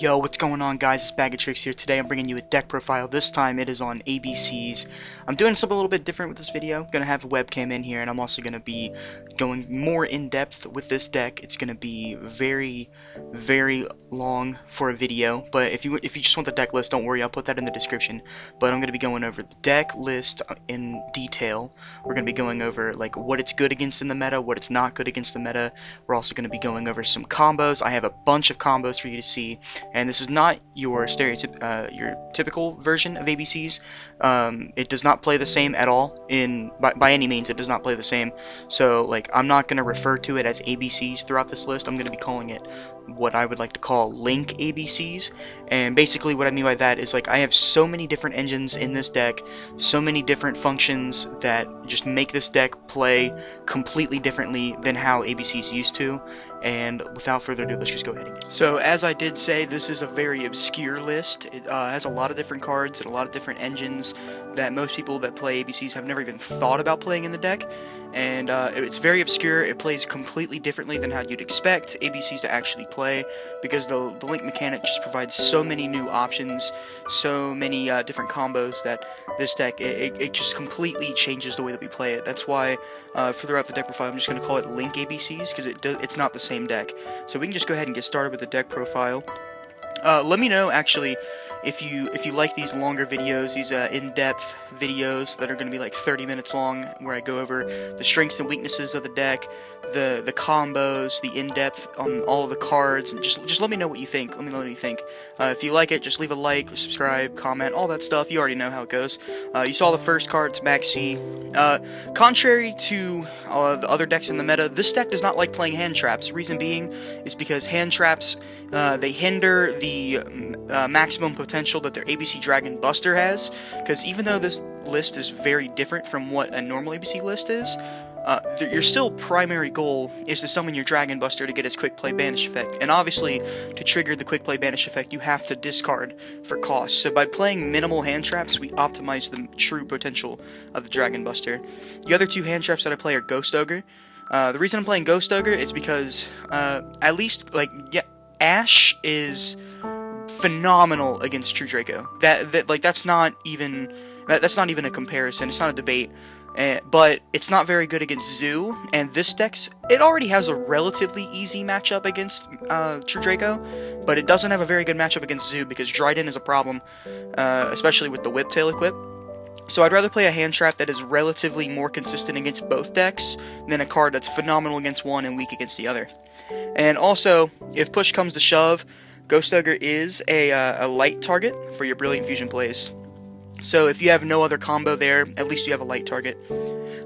Yo, what's going on, guys? It's Bag of Trixx here. Today I'm bringing you a deck profile. This time it is on ABCs. I'm doing something a little bit different with this video. I'm going to have a webcam in here, and I'm also going to be going more in-depth with this deck. It's going to be very, very long for a video, but if you just want the deck list, don't worry, I'll put that in the description. But I'm going to be going over the deck list in detail. We're going to be going over like what it's good against in the meta, what it's not good against the meta. We're also going to be going over some combos. I have a bunch of combos for you to see. And this is not your your typical version of ABCs. It does not play the same at all. By any means, it does not play the same. So, like, I'm not gonna refer to it as ABCs throughout this list. I'm gonna be calling it what I would like to call link ABCs. And basically, what I mean by that is, like, I have so many different engines in this deck, so many different functions that just make this deck play completely differently than how ABCs used to. And without further ado, let's just go ahead and get started. So, as I did say, this is a very obscure list. It has a lot of different cards and a lot of different engines that most people that play ABCs have never even thought about playing in the deck. And it's very obscure. It plays completely differently than how you'd expect ABCs to actually play, because the link mechanic just provides so many new options, so many different combos that this deck, it just completely changes the way that we play it. That's why throughout the deck profile I'm just going to call it link ABCs, because it's not the same deck. So we can just go ahead and get started with the deck profile. Let me know, actually, if you like these longer videos, these in-depth videos that are going to be like 30 minutes long, where I go over the strengths and weaknesses of the deck, the combos, the in-depth on all of the cards. And just let me know what you think. Let me know what you think. If you like it, just leave a like, subscribe, comment, all that stuff. You already know how it goes. You saw the first card, it's Maxx. Contrary to the other decks in the meta, this deck does not like playing hand traps. Reason being is because hand traps, they hinder the maximum potential that their ABC Dragon Buster has, because even though this list is very different from what a normal ABC list is, your still primary goal is to summon your Dragon Buster to get its Quick Play Banish effect, and obviously to trigger the Quick Play Banish effect you have to discard for cost. So by playing minimal hand traps, we optimize the true potential of the Dragon Buster. The other two hand traps that I play are Ghost Ogre. The reason I'm playing Ghost Ogre is because at least, like, yeah, Ash is phenomenal against True Draco. That's not even a comparison. It's not a debate. But it's not very good against Zoo, and this it already has a relatively easy matchup against True Draco, but it doesn't have a very good matchup against Zoo because Dryden is a problem, especially with the Whiptail equip. So I'd rather play a hand trap that is relatively more consistent against both decks than a card that's phenomenal against one and weak against the other. And also, if push comes to shove, Ghost Ogre is a light target for your Brilliant Fusion plays. So if you have no other combo there, at least you have a light target.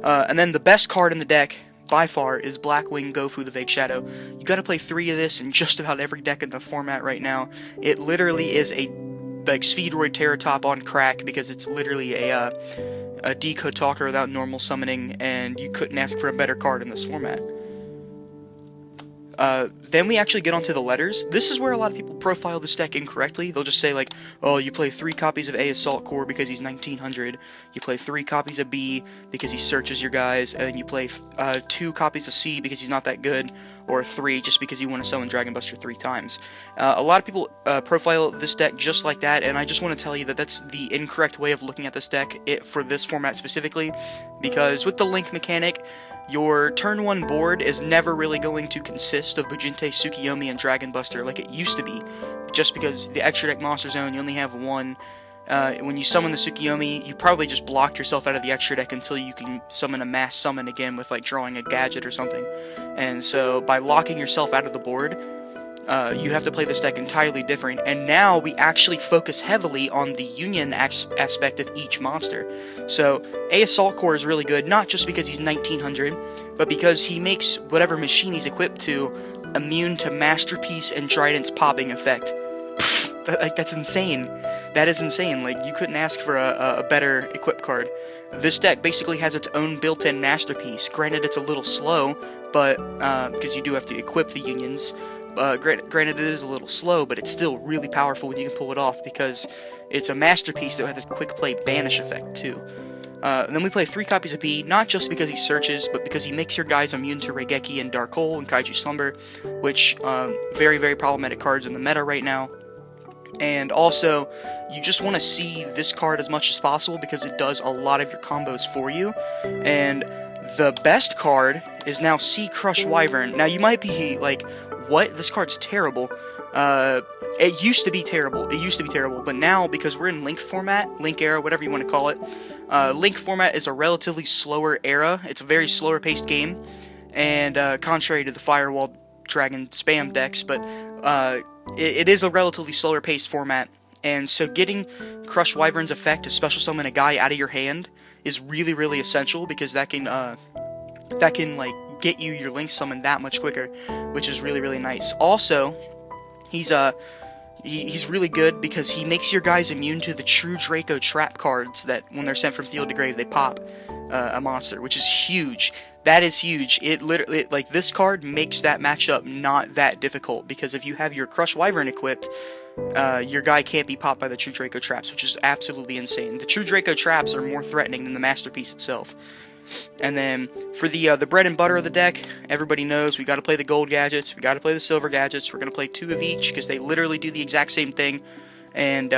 And then the best card in the deck, by far, is Blackwing, Gofu, the Vague Shadow. You gotta play 3 of this in just about every deck in the format right now. It literally is a Speedroid Terratop on crack, because it's literally a Decode Talker without normal summoning, and you couldn't ask for a better card in this format. Then we actually get onto the letters. This is where a lot of people profile this deck incorrectly. They'll just say, like, oh, you play 3 copies of A Assault Core because he's 1900, you play 3 copies of B because he searches your guys, and then you play 2 copies of C because he's not that good, or 3 just because you want to summon Dragon Buster 3 times. A lot of people profile this deck just like that, and I just want to tell you that that's the incorrect way of looking at this deck for this format specifically, because with the link mechanic, your turn 1 board is never really going to consist of Bujinte, Tsukiyomi, and Dragon Buster like it used to be, just because the extra deck monster zone, you only have 1. When you summon the Tsukiyomi, you probably just blocked yourself out of the extra deck until you can summon a mass summon again with, like, drawing a Gadget or something. And so by locking yourself out of the board, you have to play this deck entirely different, and now we actually focus heavily on the union aspect of each monster. So A Assault Core is really good, not just because he's 1900, but because he makes whatever machine he's equipped to immune to Masterpiece and Trident's popping effect. That's insane. That is insane. Like, you couldn't ask for a better equip card. This deck basically has its own built-in Masterpiece. Granted, it's a little slow, but because you do have to equip the unions. Granted, it is a little slow, but it's still really powerful when you can pull it off, because it's a Masterpiece that has a Quick Play Banish effect, too. And then we play 3 copies of B, not just because he searches, but because he makes your guys immune to Raigeki and Dark Hole and Kaiju Slumber, which, very, very problematic cards in the meta right now. And also, you just want to see this card as much as possible because it does a lot of your combos for you. And the best card is now Crush Wyvern. Now, you might be like, what? This card's terrible. It used to be terrible. It used to be terrible. But now, because we're in Link format, Link era, whatever you want to call it, Link format is a relatively slower era. It's a very slower paced game. And contrary to the Firewall Dragon spam decks, but it is a relatively slower paced format, and so getting Crush Wyvern's effect to special summon a guy out of your hand is really, really essential, because that can like get you your Link summon that much quicker, which is really, really nice. Also, he's really good because he makes your guys immune to the True Draco trap cards that when they're sent from field to grave they pop a monster, which is huge. That is huge. It literally, like, this card makes that matchup not that difficult, because if you have your Crush Wyvern equipped, your guy can't be popped by the True Draco traps, which is absolutely insane. The True Draco traps are more threatening than the Masterpiece itself. And then, for the bread and butter of the deck, everybody knows we gotta play the gold gadgets, we gotta play the silver gadgets, we're gonna play 2 of each, because they literally do the exact same thing. And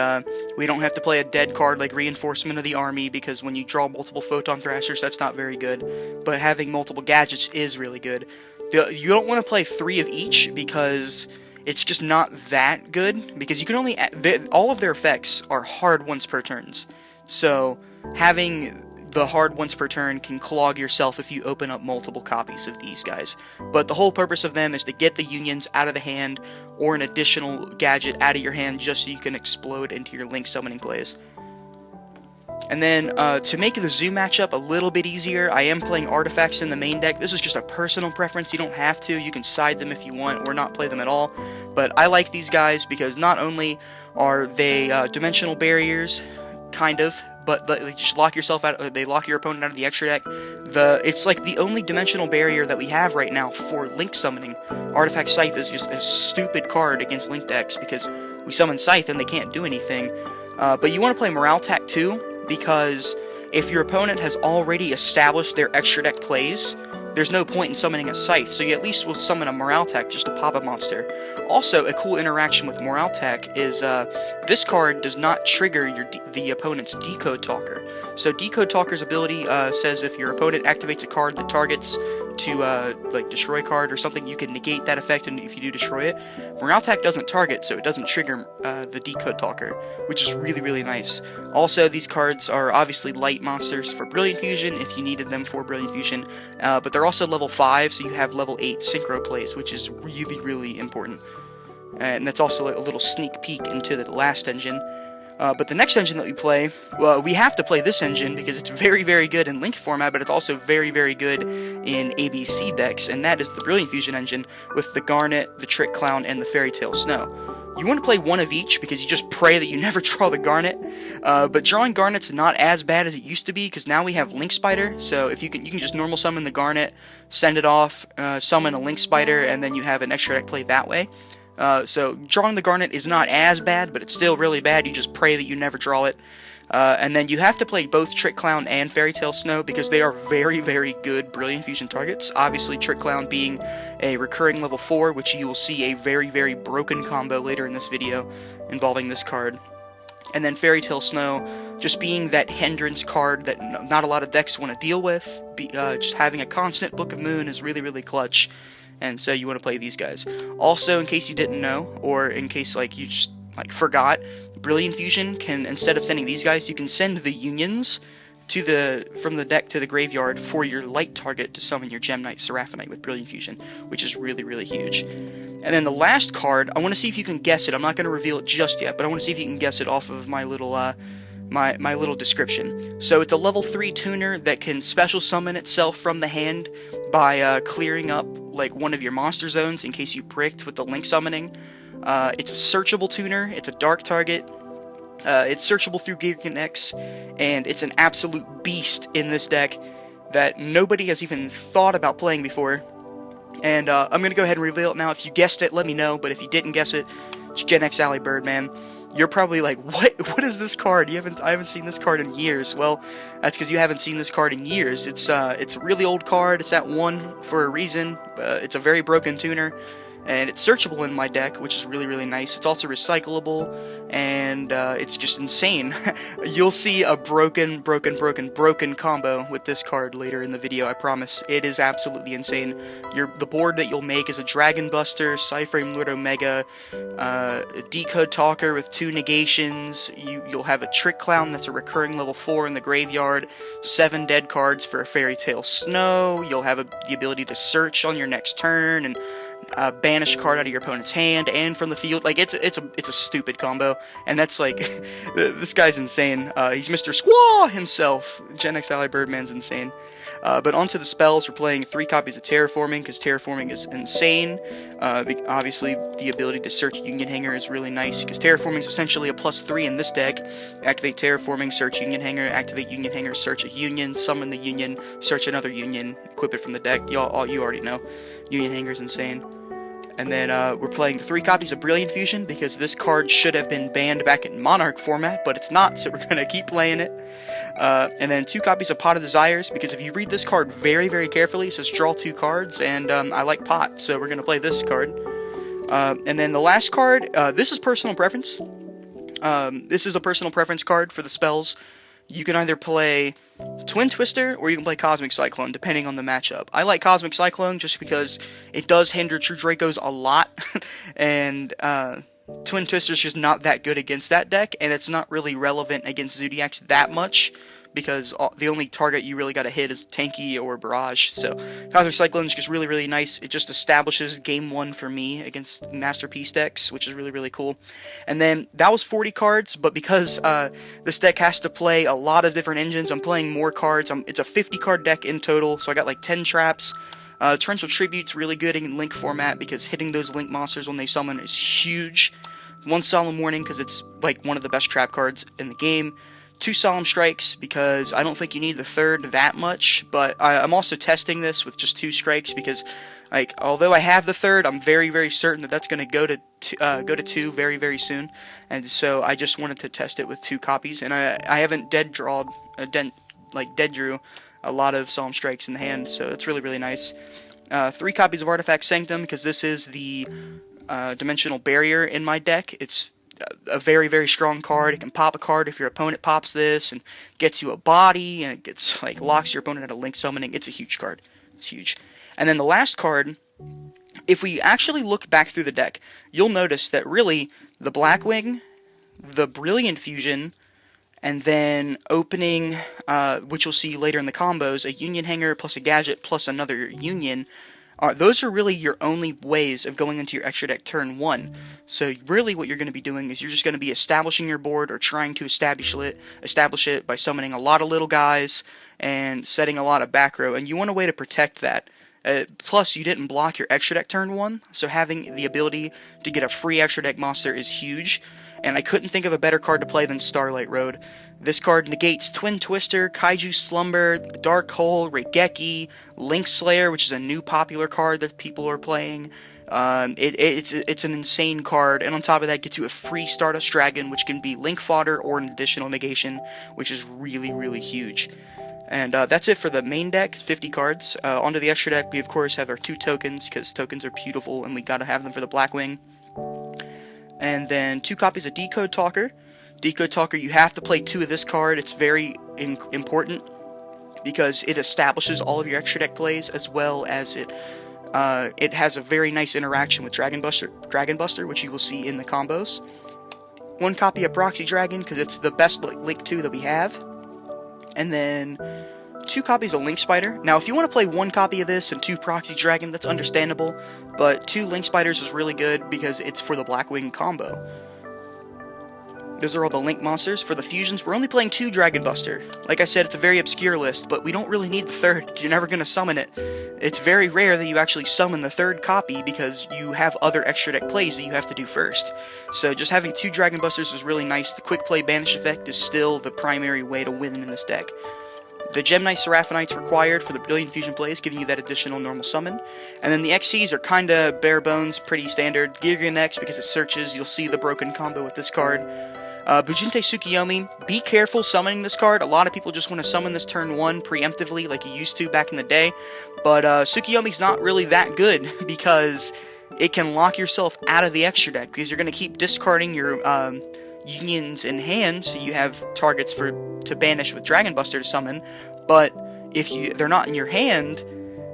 we don't have to play a dead card like Reinforcement of the Army, because when you draw multiple Photon Thrashers, that's not very good. But having multiple gadgets is really good. You don't want to play 3 of each, because it's just not that good, because you can only... all of their effects are hard once per turns. So having the hard once per turn can clog yourself if you open up multiple copies of these guys. But the whole purpose of them is to get the unions out of the hand, or an additional gadget out of your hand, just so you can explode into your Link summoning plays. And then, to make the Zoo matchup a little bit easier, I am playing artifacts in the main deck. This is just a personal preference, you don't have to, you can side them if you want, or not play them at all. But I like these guys because not only are they dimensional barriers, kind of, but they just lock yourself out. They lock your opponent out of the extra deck. It's like the only dimensional barrier that we have right now for Link summoning. Artifact Scythe is just a stupid card against Link decks, because we summon Scythe and they can't do anything. But you want to play Moralltach too, because if your opponent has already established their extra deck plays, there's no point in summoning a Scythe, so you at least will summon a Moralltach just to pop a monster. Also, a cool interaction with Moralltach is this card does not trigger the opponent's Decode Talker. So Decode Talker's ability says if your opponent activates a card that targets to like destroy a card or something, you can negate that effect, and if you do destroy it. Moralltach doesn't target, so it doesn't trigger the Decode Talker, which is really, really nice. Also, these cards are obviously light monsters for Brilliant Fusion if you needed them for Brilliant Fusion, but they're also level 5, so you have level 8 Synchro plays, which is really, really important. And that's also a little sneak peek into the last engine. But the next engine that we play, well, we have to play this engine because it's very, very good in Link format, but it's also very, very good in ABC decks, and that is the Brilliant Fusion engine with the Garnet, the Trick Clown, and the Fairy Tale Snow. You want to play one of each because you just pray that you never draw the Garnet, but drawing Garnet's not as bad as it used to be because now we have Link Spider, so if you can just normal summon the Garnet, send it off, summon a Link Spider, and then you have an extra deck play that way. So drawing the Garnet is not as bad, but it's still really bad. You just pray that you never draw it. And then you have to play both Trick Clown and Fairy Tale Snow because they are very, very good Brilliant Fusion targets. Obviously, Trick Clown being a recurring level 4, which you will see a very, very broken combo later in this video involving this card. And then Fairy Tale Snow just being that hindrance card that not a lot of decks want to deal with. Just having a constant Book of Moon is really, really clutch. And so you want to play these guys. Also, in case you didn't know, or in case like you just forgot, Brilliant Fusion can, instead of sending these guys, you can send the unions to from the deck to the graveyard for your light target to summon your Gem Knight Seraphonite with Brilliant Fusion, which is really, really huge. And then the last card, I want to see if you can guess it. I'm not going to reveal it just yet, but I want to see if you can guess it off of my little my little description. So it's a level 3 tuner that can special summon itself from the hand by clearing up like one of your monster zones in case you bricked with the Link summoning. It's a searchable tuner, it's a dark target, it's searchable through Genex, and it's an absolute beast in this deck that nobody has even thought about playing before. And I'm going to go ahead and reveal it now. If you guessed it, let me know, but if you didn't guess it, it's Genex Ayyy Birdman. You're probably like, what is this card? I haven't seen this card in years. Well, that's because you haven't seen this card in years. It's a really old card. It's at 1 for a reason. It's a very broken tuner. and it's searchable in my deck, which is really, really nice. It's also recyclable, and it's just insane. You'll see a broken combo with this card later in the video, I promise. It is absolutely insane. The board that you'll make is a Dragon Buster, Cyframe Lord Omega, Decode Talker with 2 negations. You'll have a Trick Clown that's a recurring level 4 in the graveyard, 7 dead cards for a Fairy Tale Snow. You'll have the ability to search on your next turn, and banish a card out of your opponent's hand and from the field. Like, it's a stupid combo, and that's like this guy's insane. He's Mr. Squaw himself. Genex ally Birdman's insane. But onto the spells, we're playing 3 copies of Terraforming, because Terraforming is insane. Obviously, the ability to search Union Hanger is really nice, because Terraforming is essentially a +3 in this deck. Activate Terraforming, search Union Hanger, activate Union Hanger, search a Union, summon the Union, search another Union, equip it from the deck. You already know. Union Hanger's insane. And then we're playing 3 copies of Brilliant Fusion, because this card should have been banned back in Monarch format, but it's not, so we're going to keep playing it. And then 2 copies of Pot of Desires, because if you read this card very, very carefully, it says draw 2 cards, and I like Pot, so we're going to play this card. And then the last card, this is personal preference. This is a personal preference card for the spells. You can either play Twin Twister, or you can play Cosmic Cyclone, depending on the matchup. I like Cosmic Cyclone just because it does hinder True Dracos a lot, and Twin Twister's just not that good against that deck, and it's not really relevant against Zodiacs that much, because the only target you really got to hit is Tanky or Barrage. So Cosmic Cyclone is just really, really nice. It just establishes game 1 for me against Masterpiece decks, which is really, really cool. And then that was 40 cards, but because this deck has to play a lot of different engines, I'm playing more cards. It's a 50 card deck in total, so I got like 10 traps. Torrential Tribute's really good in Link format, because hitting those Link monsters when they summon is huge. 1 Solemn Warning, because it's like one of the best trap cards in the game. 2 Solemn Strikes, because I don't think you need the 3rd that much, but I'm also testing this with just 2 strikes, because, like, although I have the 3rd, I'm very, very certain that that's going to go to 2 very, very soon, and so I just wanted to test it with 2 copies, and I haven't dead drew a lot of Solemn Strikes in the hand, so that's really, really nice. 3 copies of Artifact Sanctum, because this is the dimensional barrier in my deck. It's a very, very strong card. It can pop a card if your opponent pops this and gets you a body, and it gets, like, locks your opponent out of Link summoning. It's a huge card. It's huge. And then the last card, if we actually look back through the deck, you'll notice that really the Blackwing, the Brilliant Fusion, and then opening, which you'll see later in the combos, a Union Hanger plus a Gadget plus another Union, those are really your only ways of going into your extra deck turn 1. So really what you're going to be doing is you're just going to be establishing your board, or trying to establish it by summoning a lot of little guys and setting a lot of back row, and you want a way to protect that. Plus, you didn't block your extra deck turn 1, so having the ability to get a free extra deck monster is huge, and I couldn't think of a better card to play than Starlight Road. This card negates Twin Twister, Kaiju Slumber, Dark Hole, Regeki, Link Slayer, which is a new popular card that people are playing. It's an insane card, and on top of that, gets you a free Stardust Dragon, which can be Link fodder or an additional negation, which is really, really huge. And that's it for the main deck. It's 50 cards. Onto the extra deck, we of course have our 2 tokens, because tokens are beautiful, and we gotta have them for the Blackwing. And then 2 copies of Decode Talker. Decode Talker, you have to play 2 of this card. It's very important, because it establishes all of your extra deck plays, as well as it has a very nice interaction with Dragon Buster, which you will see in the combos. 1 copy of Proxy Dragon, because it's the best Link 2 that we have. And then 2 copies of Link Spider. Now, if you want to play 1 copy of this and 2 Proxy Dragon, that's understandable, but 2 Link Spiders is really good, because it's for the Blackwing combo. Those are all the Link monsters. For the fusions, we're only playing 2 Dragon Buster. Like I said, it's a very obscure list, but we don't really need the 3rd. You're never going to summon it. It's very rare that you actually summon the 3rd copy, because you have other extra deck plays that you have to do first. So just having 2 Dragon Busters is really nice. The quick play banish effect is still the primary way to win in this deck. The Gemini Seraphonite's required for the Brilliant Fusion plays, giving you that additional normal summon. And then the XCs are kinda bare bones, pretty standard. Genex, because it searches, you'll see the broken combo with this card. Bujinte Tsukiyomi, be careful summoning this card. A lot of people just want to summon this turn 1 preemptively like you used to back in the day, but Tsukiyomi's not really that good, because it can lock yourself out of the extra deck, because you're going to keep discarding your unions in hand, so you have targets to banish with Dragon Buster to summon. But if they're not in your hand,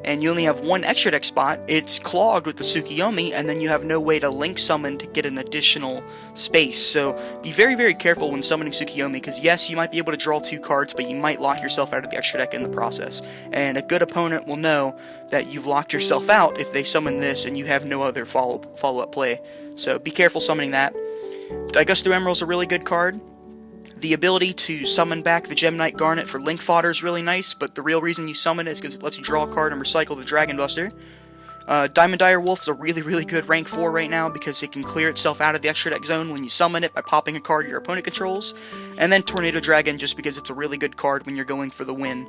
and you only have one extra deck spot, it's clogged with the Tsukiyomi, and then you have no way to link summon to get an additional space. So be very, very careful when summoning Tsukiyomi, because yes, you might be able to draw 2 cards, but you might lock yourself out of the extra deck in the process. And a good opponent will know that you've locked yourself out if they summon this and you have no other follow-up play. So be careful summoning that. Daigusto Emerald is a really good card. The ability to summon back the Gem Knight Garnet for Link Fodder is really nice, but the real reason you summon it is because it lets you draw a card and recycle the Dragon Buster. Diamond Dire Wolf is a really, really good rank 4 right now because it can clear itself out of the extra deck zone when you summon it by popping a card your opponent controls. And then Tornado Dragon, just because it's a really good card when you're going for the win.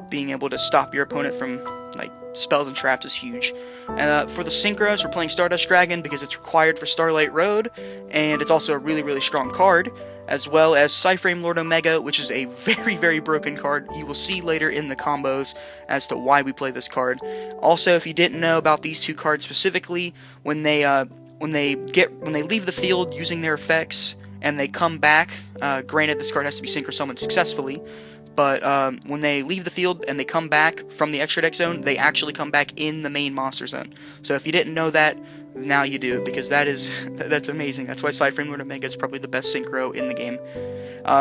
Being able to stop your opponent from like spells and traps is huge. For the Synchros, we're playing Stardust Dragon because it's required for Starlight Road, and it's also a really, really strong card, as well as Cyframe Lord Omega, which is a very, very broken card. You will see later in the combos as to why we play this card. Also, if you didn't know about these 2 cards specifically, when they leave the field using their effects and they come back, granted this card has to be Synchro summoned successfully, but when they leave the field and they come back from the extra deck zone, they actually come back in the main monster zone. So if you didn't know that, now you do, because that's amazing. That's why Cyframe Lord Omega is probably the best synchro in the game.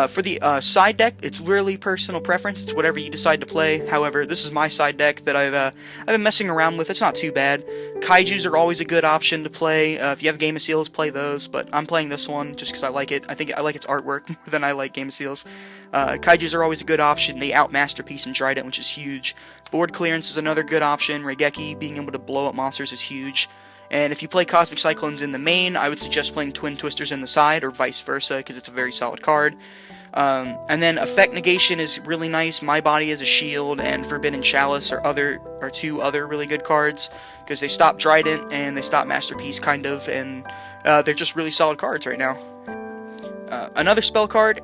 For the side deck, it's literally personal preference. It's whatever you decide to play. However, this is my side deck that I've been messing around with. It's not too bad. Kaijus are always a good option to play. If you have Game of Seals, play those, but I'm playing this one just because I like it. I think I like its artwork more than I like Game of Seals. Kaijus are always a good option. They out Masterpiece and Trident, which is huge. Board clearance is another good option. Raigeki, being able to blow up monsters, is huge. And if you play Cosmic Cyclones in the main, I would suggest playing Twin Twisters in the side, or vice versa, because it's a very solid card. And then Effect Negation is really nice. My Body is a Shield, and Forbidden Chalice are 2 other really good cards, because they stop Trident and they stop Masterpiece, kind of, and they're just really solid cards right now. Another spell card,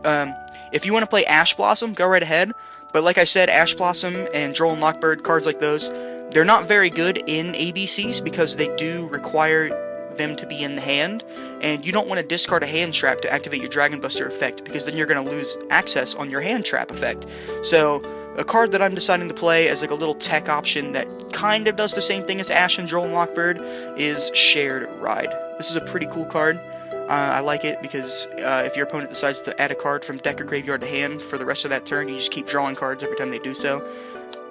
if you want to play Ash Blossom, go right ahead. But like I said, Ash Blossom and Droll and Lockbird, cards like those, they're not very good in ABCs because they do require them to be in the hand, and you don't want to discard a hand trap to activate your Dragon Buster effect, because then you're going to lose access on your hand trap effect. So a card that I'm deciding to play as like a little tech option that kind of does the same thing as Ash and Droll and Lockbird is Shared Ride. This is a pretty cool card. I like it because if your opponent decides to add a card from deck or graveyard to hand for the rest of that turn, you just keep drawing cards every time they do so.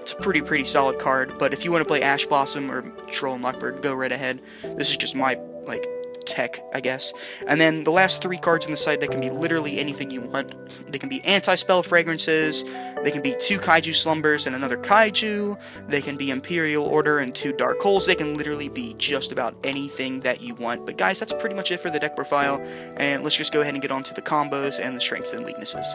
It's a pretty solid card, but if you want to play Ash Blossom or Troll and Lockbird, go right ahead. This is just my, like, tech, I guess. And then the last 3 cards in the side deck can be literally anything you want. They can be Anti-Spell Fragrances, they can be 2 Kaiju Slumbers and another Kaiju, they can be Imperial Order and 2 Dark Holes, they can literally be just about anything that you want. But guys, that's pretty much it for the deck profile, and let's just go ahead and get on to the combos and the strengths and weaknesses.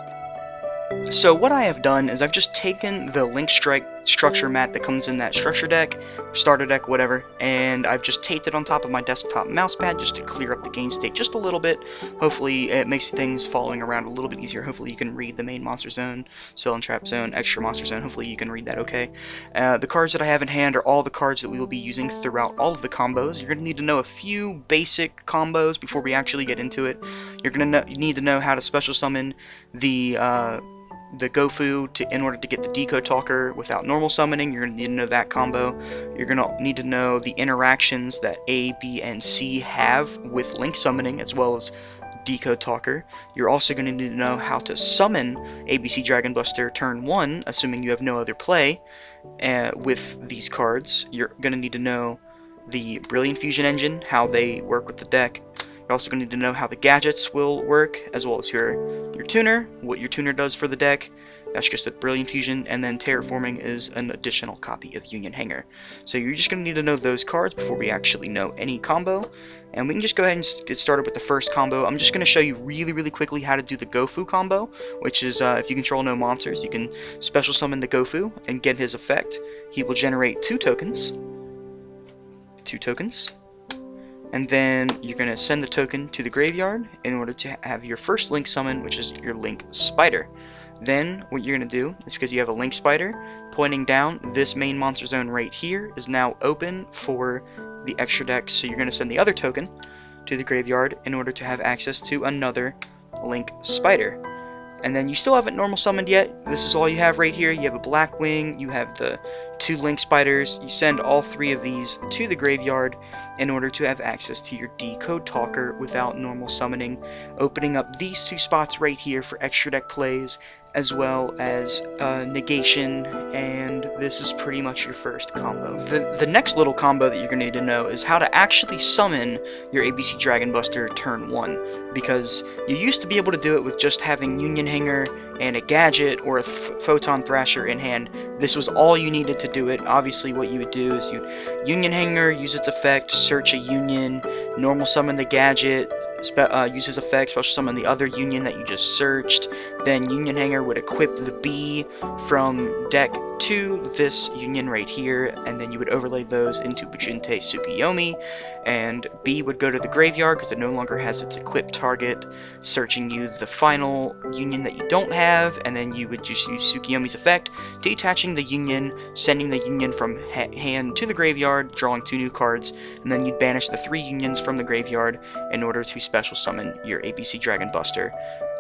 So what I have done is I've just taken the Link Strike structure mat that comes in that structure deck, starter deck, whatever, and I've just taped it on top of my desktop mousepad just to clear up the game state just a little bit. Hopefully it makes things following around a little bit easier. Hopefully you can read the main monster zone, spell and trap zone, extra monster zone. Hopefully you can read that okay. The cards that I have in hand are all the cards that we will be using throughout all of the combos. You're going to need to know a few basic combos before we actually get into it. You're going to need to know how to special summon the Gofu in order to get the Decode Talker without normal summoning. You're going to need to know that combo. You're going to need to know the interactions that A, B, and C have with Link summoning, as well as Decode Talker. You're also going to need to know how to summon ABC Dragon Buster turn 1, assuming you have no other play with these cards. You're going to need to know the Brilliant Fusion Engine, how they work with the deck. You're also going to need to know how the gadgets will work, as well as your tuner, what your tuner does for the deck. That's just a Brilliant Fusion, and then Terraforming is an additional copy of Union Hangar. So you're just going to need to know those cards before we actually know any combo. And we can just go ahead and get started with the first combo. I'm just going to show you really quickly how to do the Gofu combo, which is if you control no monsters, you can special summon the Gofu and get his effect. He will generate 2 tokens. 2 tokens. And then you're going to send the token to the graveyard in order to have your first Link summon, which is your Link Spider. Then what you're going to do is, because you have a Link Spider pointing down, this main monster zone right here is now open for the extra deck, so you're going to send the other token to the graveyard in order to have access to another Link Spider. And then you still haven't normal summoned yet. This is all you have right here. You have a Blackwing, you have the 2 Link Spiders. You send all 3 of these to the graveyard in order to have access to your Decode Talker without normal summoning, opening up these 2 spots right here for extra deck plays, as well as negation, and this is pretty much your first combo. The next little combo that you're going to need to know is how to actually summon your ABC Dragon Buster turn 1, because you used to be able to do it with just having Union Hanger and a Gadget or a Photon Thrasher in hand. This was all you needed to do it. Obviously what you would do is you'd Union Hanger, use its effect, search a Union, normal summon the Gadget, use his effect, special summon the other Union that you just searched, then Union Hanger would equip the B from deck to this Union right here, and then you would overlay those into Bujinte Tsukuyomi, and B would go to the graveyard because it no longer has its equipped target, searching you the final Union that you don't have, and then you would just use Tsukuyomi's effect, detaching the Union, sending the Union from hand to the graveyard, drawing 2 new cards, and then you'd banish the 3 Unions from the graveyard in order to special summon your ABC Dragon Buster.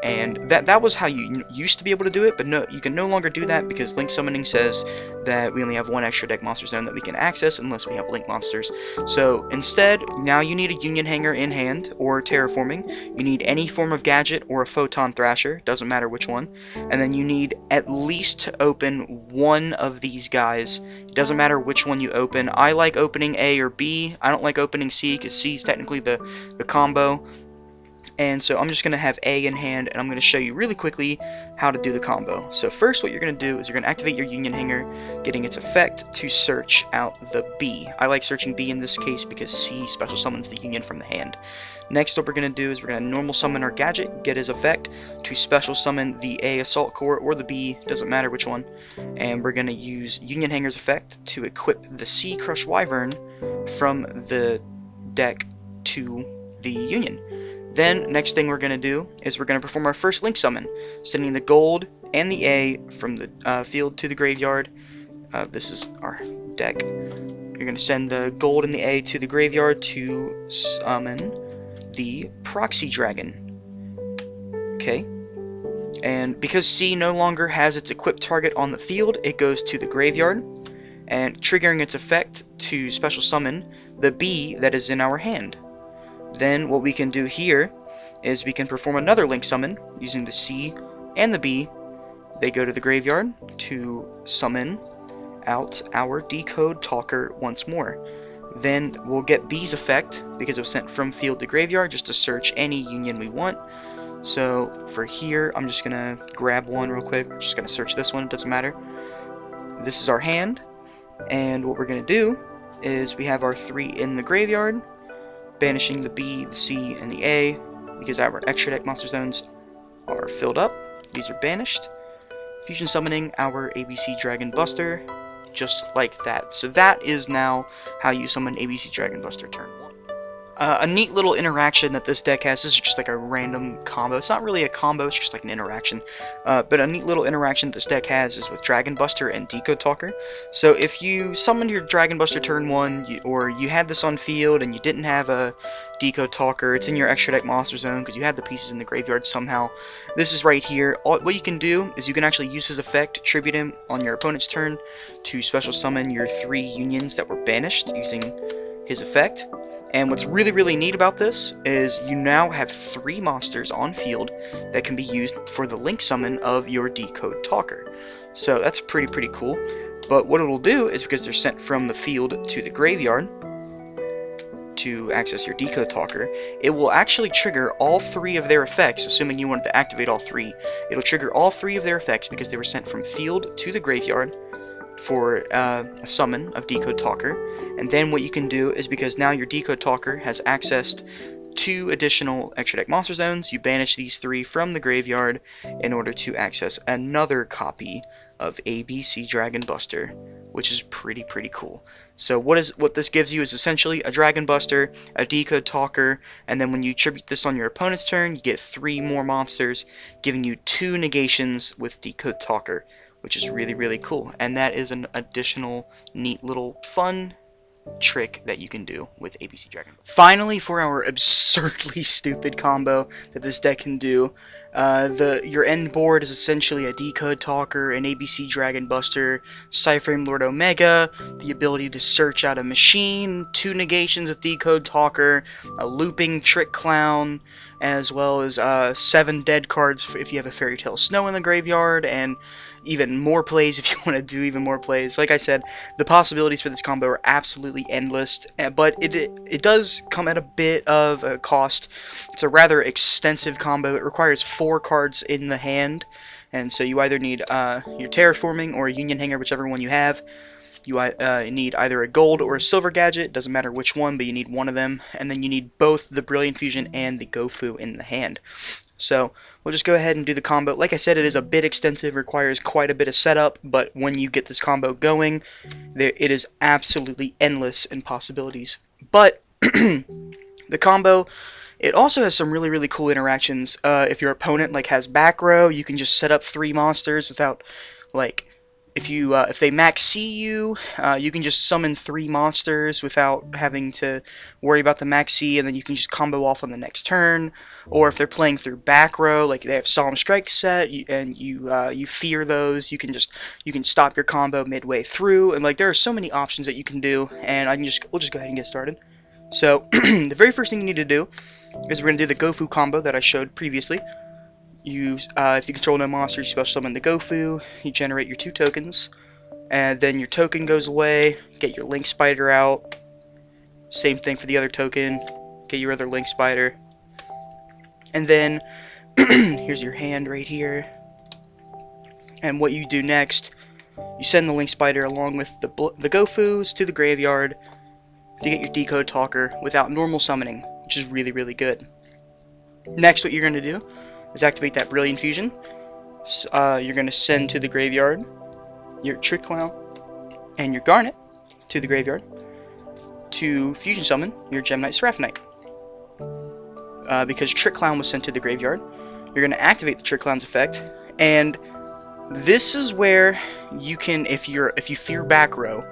And that was how you used to be able to do it, but no, you can no longer do that because Link Summoning says that we only have 1 extra deck monster zone that we can access unless we have Link monsters. So instead, now you need a Union Hanger in hand or Terraforming. You need any form of Gadget or a Photon Thrasher, doesn't matter which one. And then you need at least to open 1 of these guys. It doesn't matter which one you open. I like opening A or B. I don't like opening C because C is technically the combo. And so I'm just going to have A in hand, and I'm going to show you really quickly how to do the combo. So first what you're going to do is you're going to activate your Union Hanger, getting its effect to search out the B. I like searching B in this case because C special summons the Union from the hand. Next, what we're going to do is we're going to normal summon our Gadget, get his effect to special summon the A Assault Core or the B, doesn't matter which one. And we're going to use Union Hanger's effect to equip the C Crush Wyvern from the deck to the Union. Then, next thing we're going to do is we're going to perform our first Link Summon, sending the gold and the A from the field to the graveyard. This is our deck. You're going to send the gold and the A to the graveyard to summon the Proxy Dragon. Okay. And because C no longer has its equipped target on the field, it goes to the graveyard, and triggering its effect to special summon the B that is in our hand. Then what we can do here is we can perform another Link Summon using the C and the B. They go to the graveyard to summon out our Decode Talker once more. Then we'll get B's effect because it was sent from field to graveyard just to search any Union we want. So for here, I'm just going to grab one real quick. I'm just going to search this one, it doesn't matter. This is our hand, and what we're going to do is we have our 3 in the graveyard, banishing the B, the C, and the A, because our extra deck monster zones are filled up. These are banished. Fusion summoning our ABC Dragon Buster, just like that. So that is now how you summon ABC Dragon Buster turn 1. A neat little interaction that this deck has, this is just like a random combo. It's not really a combo, it's just like an interaction. But a neat little interaction this deck has is with Dragon Buster and Decode Talker. So if you summoned your Dragon Buster turn 1, or you had this on field and you didn't have a Decode Talker, it's in your extra deck monster zone because you had the pieces in the graveyard somehow. This is right here. What you can do is you can actually use his effect, tribute him on your opponent's turn to special summon your 3 Unions that were banished using his effect. And what's really, really neat about this is you now have 3 monsters on field that can be used for the Link Summon of your Decode Talker. So that's pretty cool. But what it will do is, because they're sent from the field to the graveyard to access your Decode Talker, it will actually trigger all 3 of their effects, assuming you wanted to activate all 3. It'll trigger all 3 of their effects because they were sent from field to the graveyard for a summon of Decode Talker. And then what you can do is, because now your Decode Talker has accessed 2 additional extra deck monster zones, you banish these 3 from the graveyard in order to access another copy of ABC Dragon Buster, which is pretty cool. So what this gives you is essentially a Dragon Buster, a Decode Talker, and then when you tribute this on your opponent's turn, you get 3 more monsters, giving you 2 negations with Decode Talker, which is really cool. And that is an additional neat little fun trick that you can do with ABC Dragon. Finally, for our absurdly stupid combo that this deck can do, your end board is essentially a Decode Talker, an ABC Dragon Buster, Cyframe Lord Omega, the ability to search out a machine, 2 negations with Decode Talker, a looping Trick Clown, as well as 7 dead cards if you have a Fairy Tale Snow in the graveyard, and even more plays if you want to do even more plays. Like I said, the possibilities for this combo are absolutely endless, but it does come at a bit of a cost. It's a rather extensive combo. It requires 4 cards in the hand, and so you either need your Terraforming or a Union Hanger, whichever one you have. You need either a gold or a silver gadget, doesn't matter which one, but you need one of them, and then you need both the Brilliant Fusion and the Gofu in the hand. So we'll just go ahead and do the combo. Like I said, it is a bit extensive, requires quite a bit of setup, but when you get this combo going, it is absolutely endless in possibilities. But the combo, it also has some really, really cool interactions. If your opponent has back row, you can just set up 3 monsters without, if they max C you, you can just summon 3 monsters without having to worry about the max C, and then you can just combo off on the next turn. Or if they're playing through back row, like they have Solemn Strike set, and you fear those, you can stop your combo midway through, and there are so many options that you can do. And we'll just go ahead and get started. So the very first thing you need to do is we're gonna do the Gofu combo that I showed previously. If you control no monsters, you special summon the Gofu, you generate your 2 tokens, and then your token goes away, get your Link Spider out, same thing for the other token, get your other Link Spider, and then here's your hand right here, and what you do next, you send the Link Spider along with the Gofus to the graveyard to get your Decode Talker without normal summoning, which is really, really good. Next, what you're going to do is activate that Brilliant Fusion. You're going to send to the graveyard your Trick Clown and your Garnet to the graveyard to fusion summon your Gemknight Seraphonite. Because Trick Clown was sent to the graveyard, you're going to activate the Trick Clown's effect, and this is where you can, if you fear back row,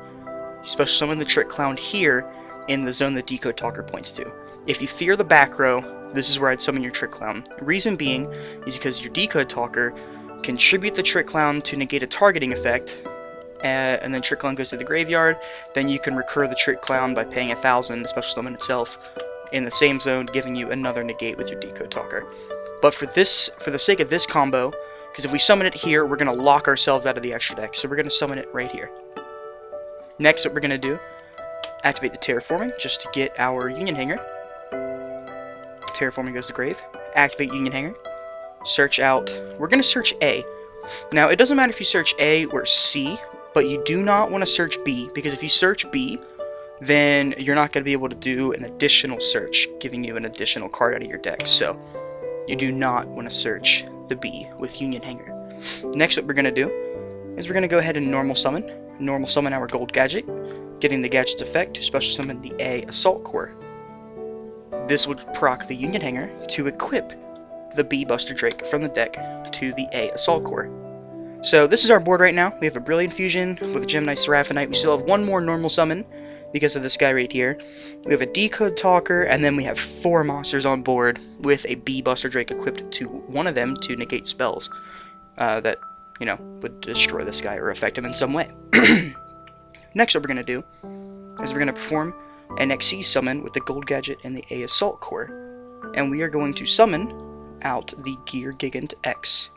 you special summon the Trick Clown here in the zone that Decode Talker points to. If you fear the back row, this is where I'd summon your Trick Clown. The reason being is because your Decode Talker can tribute the Trick Clown to negate a targeting effect, and then Trick Clown goes to the graveyard. Then you can recur the Trick Clown by paying 1,000 to special summon itself in the same zone, giving you another negate with your Decode Talker. But for the sake of this combo, because if we summon it here, we're going to lock ourselves out of the extra deck, so we're going to summon it right here. Next, what we're going to do, activate the Terraforming, just to get our Union Hanger. Terraforming goes to grave. Activate Union Hanger. Search out. We're going to search A. Now, it doesn't matter if you search A or C, but you do not want to search B, because if you search B, then you're not going to be able to do an additional search, giving you an additional card out of your deck. So, you do not want to search the B with Union Hanger. Next, what we're going to do is we're going to go ahead and normal summon. Normal summon our gold gadget, getting the gadget's effect to special summon the A Assault Core. This would proc the Union Hanger to equip the B Buster Drake from the deck to the A Assault Core. So this is our board right now. We have a Brilliant Fusion with a Gemknight Seraphonite. We still have 1 more normal summon because of this guy right here. We have a Decode Talker, and then we have 4 monsters on board with a B Buster Drake equipped to one of them to negate spells that, would destroy this guy or affect him in some way. Next, what we're going to do is we're going to perform an XC summon with the Gold Gadget and the A Assault Core. And we are going to summon out the Gear Gigant X.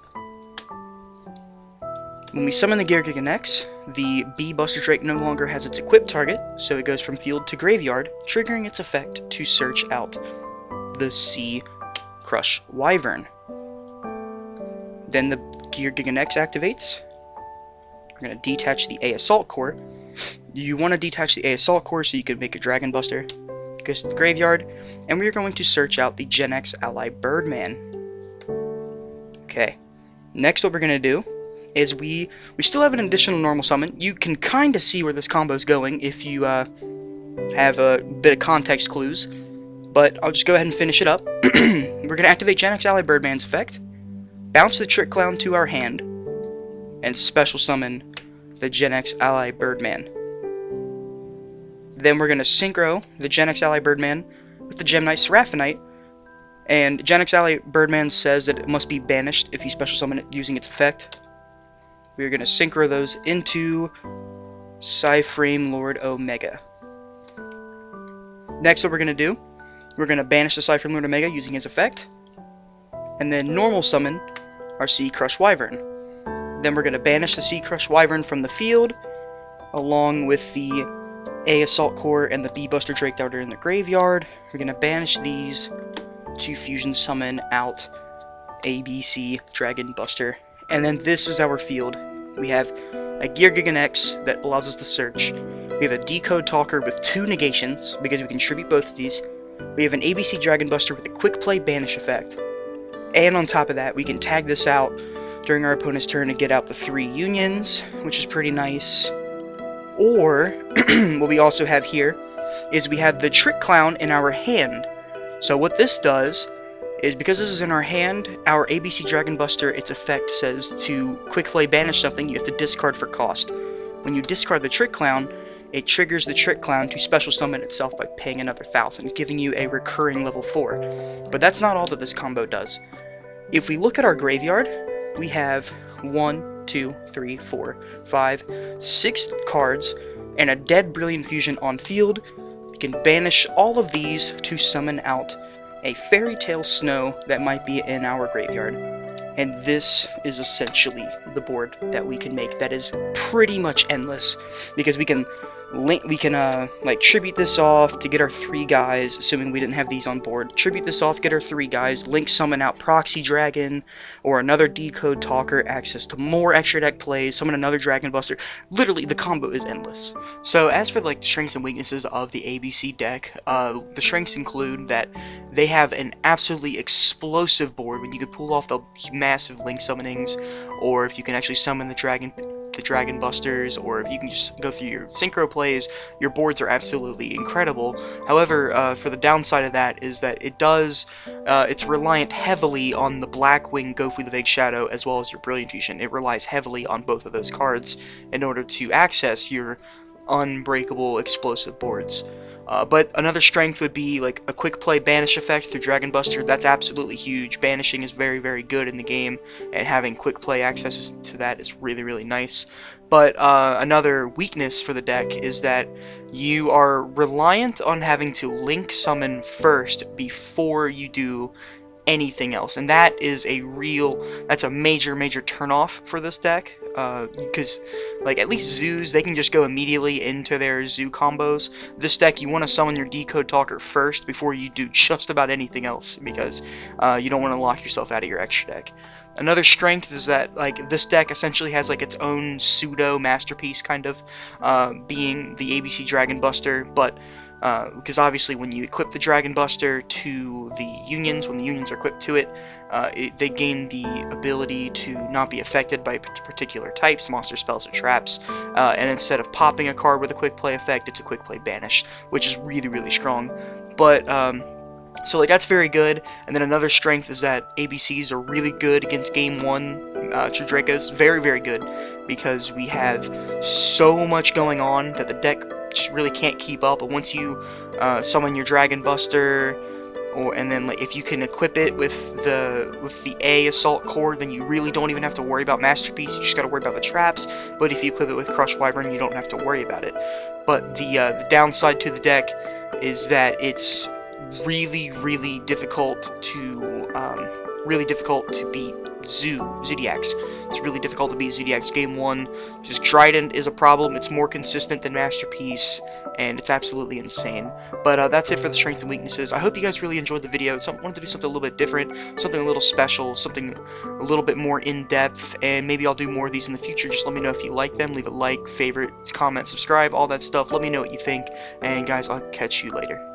When we summon the Gear Gigant X, the B Buster Drake no longer has its equipped target, so it goes from field to graveyard, triggering its effect to search out the C Crush Wyvern. Then the Gear Gigant X activates. We're going to detach the A Assault Core. You want to detach the A Assault Core so you can make a Dragon Buster. It goes to the graveyard, and we are going to search out the Genex ally Birdman. Okay, next what we're going to do is we still have an additional normal summon. You can kind of see where this combo is going if you have a bit of context clues, but I'll just go ahead and finish it up. We're going to activate Genex ally Birdman's effect, bounce the Trick Clown to our hand, and special summon the Genex ally Birdman. Then we're going to synchro the Genex ally Birdman with the Gem Knight Seraphinite. And Genex ally Birdman says that it must be banished if you special summon it using its effect. We're going to synchro those into Cyframe Lord Omega. Next, what we're going to do, we're going to banish the Cyframe Lord Omega using his effect. And then normal summon our Crush Wyvern. Then we're going to banish the Crush Wyvern from the field, along with the A Assault Core and the B Buster Drake that are in the graveyard. We're going to banish these to fusion summon out ABC Dragon Buster. And then this is our field. We have a Gear Genex that allows us to search. We have a Decode Talker with 2 negations, because we can tribute both of these. We have an ABC Dragon Buster with a Quick Play Banish effect. And on top of that, we can tag this out during our opponent's turn to get out the 3 unions, which is pretty nice. Or, what we also have here is we have the Trick Clown in our hand. So what this does is, because this is in our hand, our ABC Dragon Buster, its effect says to Quick Play Banish something, you have to discard for cost. When you discard the Trick Clown, it triggers the Trick Clown to special summon itself by paying another 1,000, giving you a recurring level 4. But that's not all that this combo does. If we look at our graveyard, we have 1, 2, 3, 4, 5, 6 cards, and a Dead Brilliant Fusion on field. We can banish all of these to summon out a Fairy Tale Snow that might be in our graveyard. And this is essentially the board that we can make that is pretty much endless, because we can like tribute this off to get our 3 guys, assuming we didn't have these on board. Tribute this off, get our 3 guys, link summon out Proxy Dragon or another Decode Talker, access to more extra deck plays, summon another Dragon Buster. Literally, the combo is endless. So as for like the strengths and weaknesses of the ABC deck, the strengths include that they have an absolutely explosive board when you could pull off the massive link summonings, or if you can actually summon the Dragon Busters, or if you can just go through your synchro plays, your boards are absolutely incredible. However, for the downside of that is that it's reliant heavily on the Blackwing, Gofu the Vague Shadow, as well as your Brilliant Fusion. It relies heavily on both of those cards in order to access your unbreakable explosive boards. But another strength would be like a quick play banish effect through Dragon Buster. That's absolutely huge. Banishing is very, very good in the game, and having quick play access to that is really, really nice. But another weakness for the deck is that you are reliant on having to link summon first before you do anything else, and that is that's a major turnoff for this deck, because like at least zoos, they can just go immediately into their zoo combos. This deck, you want to summon your Decode Talker first before you do just about anything else, because you don't want to lock yourself out of your extra deck. Another strength is that like this deck essentially has like its own pseudo masterpiece, kind of, being the ABC Dragon Buster, but because obviously when you equip the Dragon Buster to the unions, when the unions are equipped to it, they gain the ability to not be affected by particular types, monster spells, or traps, and instead of popping a card with a quick play effect, it's a quick play banish, which is really, really strong. But so like that's very good. And then another strength is that ABCs are really good against Game 1 Dracos, very, very good, because we have so much going on that the deck just really can't keep up. But once you summon your Dragon Buster, and then like if you can equip it with the A Assault Core, then you really don't even have to worry about Masterpiece. You just got to worry about the traps. But if you equip it with Crush Wyvern, you don't have to worry about it. But the downside to the deck is that it's really, really difficult to beat Zodiacs. It's really difficult to beat Zodiacs. Game 1, just Trident is a problem. It's more consistent than Masterpiece, and it's absolutely insane. But that's it for the strengths and weaknesses. I hope you guys really enjoyed the video. I wanted to do something a little bit different, something a little special, something a little bit more in-depth, and maybe I'll do more of these in the future. Just let me know if you like them. Leave a like, favorite, comment, subscribe, all that stuff. Let me know what you think, and guys, I'll catch you later.